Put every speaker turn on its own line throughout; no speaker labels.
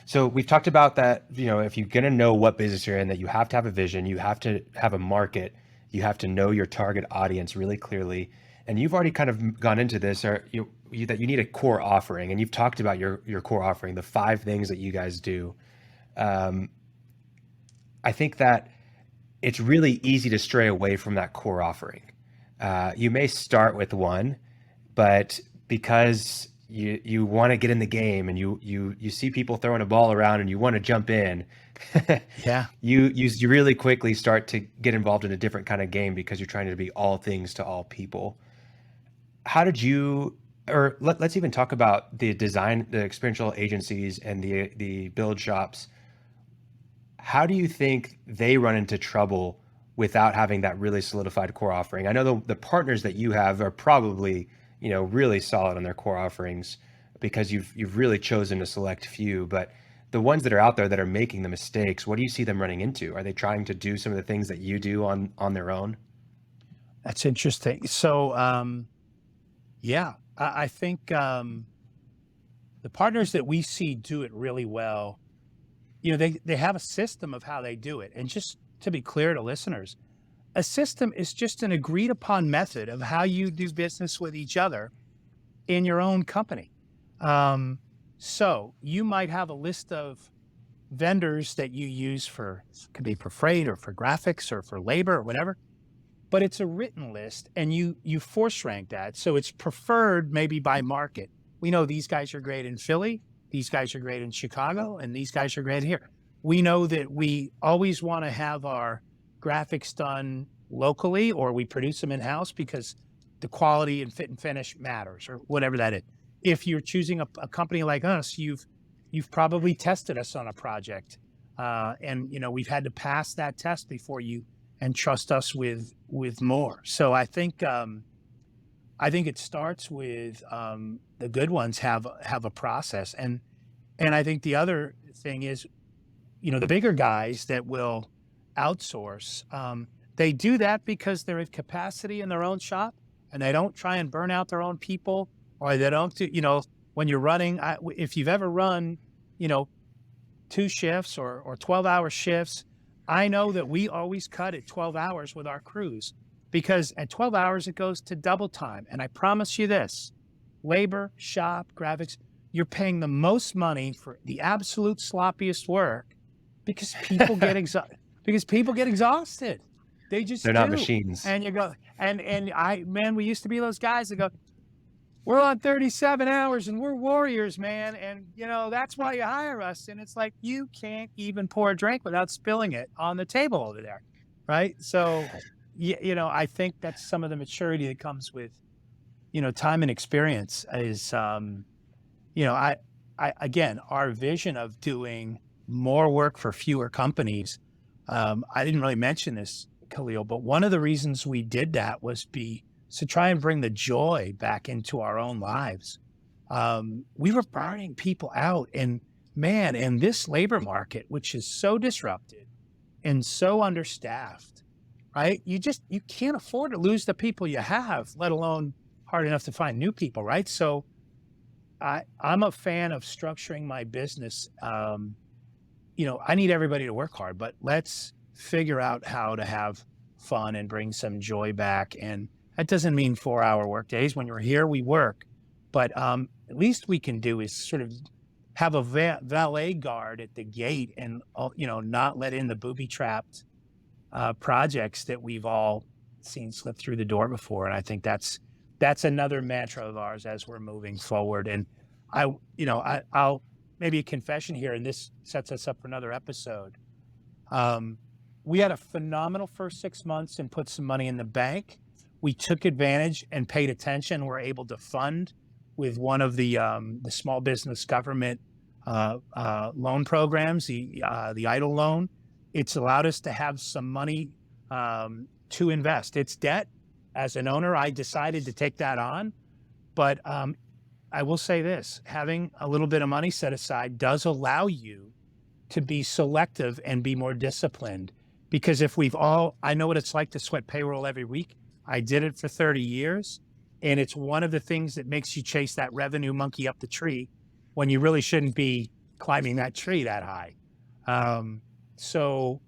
So we've talked about that, if you're going to know what business you're in, that you have to have a vision, you have to have a market, you have to know your target audience really clearly. And you've already kind of gone into this, or that you need a core offering. And you've talked about your core offering, the 5 things that you guys do. Um, I think that it's really easy to stray away from that core offering. You may start with one, but because you want to get in the game and you see people throwing a ball around and you want to jump in,
Yeah.
you really quickly start to get involved in a different kind of game because you're trying to be all things to all people. How did you, or let's even talk about the experiential agencies and the build shops. How do you think they run into trouble without having that really solidified core offering? I know the partners that you have are probably, really solid on their core offerings because you've really chosen to select few, but the ones that are out there that are making the mistakes, what do you see them running into? Are they trying to do some of the things that you do on their own?
That's interesting. So, yeah, I think the partners that we see do it really well. They have a system of how they do it. And just to be clear to listeners, a system is just an agreed upon method of how you do business with each other in your own company. Um, so you might have a list of vendors that you use for, could be for freight or for graphics or for labor or whatever, but it's a written list and you force rank that. So it's preferred maybe by market. We know these guys are great in Philly, these guys are great in Chicago, and these guys are great here. We know that we always want to have our graphics done locally or we produce them in-house because the quality and fit and finish matters or whatever that is. If you're choosing a company like us, you've probably tested us on a project. And we've had to pass that test before you and trust us with more. So I think it starts with the good ones have a process, and I think the other thing is, the bigger guys that will outsource, they do that because they're at capacity in their own shop, and they don't try and burn out their own people, or they don't do, when you're running. If you've ever run, you know, 2 shifts or 12-hour shifts, I know that we always cut at 12 hours with our crews because at 12 hours it goes to double time. And I promise you this, labor, shop, graphics, you're paying the most money for the absolute sloppiest work because people get exhausted. They
They're
just
not
do.
machines.
And you go, man, we used to be those guys that go, we're on 37 hours and we're warriors, man. And, that's why you hire us. And it's like, you can't even pour a drink without spilling it on the table over there. Right. So, I think that's some of the maturity that comes with, time and experience is, again, our vision of doing more work for fewer companies. I didn't really mention this, Khalil, but one of the reasons we did that was to try and bring the joy back into our own lives. We were burning people out, and man, in this labor market, which is so disrupted and so understaffed, right? You can't afford to lose the people you have, let alone hard enough to find new people, right? So I'm a fan of structuring my business. I need everybody to work hard, but let's figure out how to have fun and bring some joy back. And that doesn't mean 4-hour work days. When you're here, we work, but at least we can do is sort of have a valet guard at the gate and, not let in the booby trapped projects that we've all seen slip through the door before. And I think that's another mantra of ours as we're moving forward. And I'll maybe a confession here, and this sets us up for another episode. We had a phenomenal first 6 months and put some money in the bank. We took advantage and paid attention. We're able to fund with one of the small business government loan programs, the EIDL loan. It's allowed us to have some money to invest. It's debt. As an owner, I decided to take that on. But I will say this, having a little bit of money set aside does allow you to be selective and be more disciplined. Because I know what it's like to sweat payroll every week. I did it for 30 years. And it's one of the things that makes you chase that revenue monkey up the tree when you really shouldn't be climbing that tree that high. So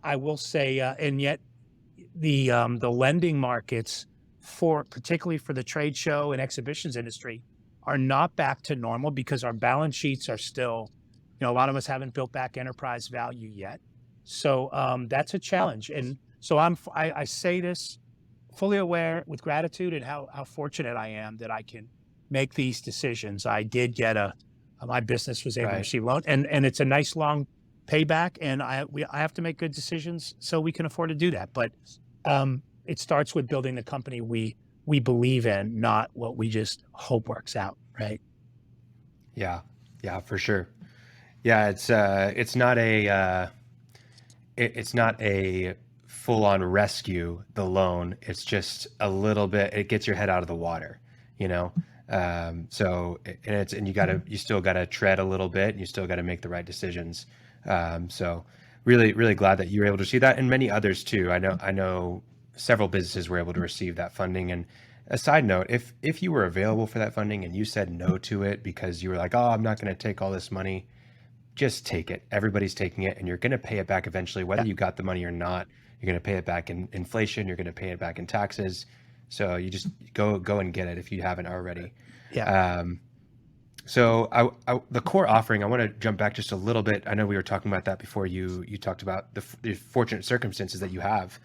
I will say, and yet the lending markets for particularly for the trade show and exhibitions industry are not back to normal because our balance sheets are still, a lot of us haven't built back enterprise value yet. So that's a challenge. And so I say this fully aware with gratitude and how fortunate I am that I can make these decisions. I did get my business was able to
Right.
receive loan, and it's a nice long payback, and I have to make good decisions so we can afford to do that. But it starts with building the company we believe in, not what we just hope works out, right?
Yeah. Yeah, for sure. Yeah, it's not a full on rescue, the loan. It's just a little bit, it gets your head out of the water, you know? And you still gotta tread a little bit and you still gotta make the right decisions. So really, really glad that you were able to see that, and many others too. I know several businesses were able to receive that funding. And a side note, if you were available for that funding and you said no to it because you were like, oh, I'm not going to take all this money, just take it. Everybody's taking it, and you're going to pay it back eventually, whether
Yeah,
you got the money or not. You're going to pay it back in inflation. You're going to pay it back in taxes. So you just go and get it if you haven't already.
yeah,
Um, so the core offering, I want to jump back just a little bit. I know we were talking about that before. You talked about the fortunate circumstances that you have.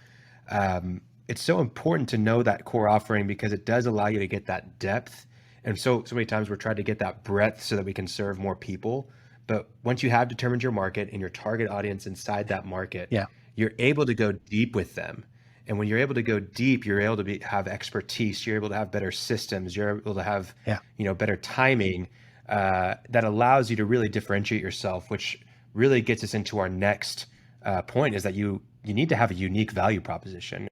It's so important to know that core offering because it does allow you to get that depth. And so many times we're trying to get that breadth so that we can serve more people. But once you have determined your market and your target audience inside that market,
yeah,
you're able to go deep with them. And when you're able to go deep, you're able to have expertise. You're able to have better systems. You're able to have,
yeah.
better timing that allows you to really differentiate yourself, which really gets us into our next point is that you need to have a unique value proposition.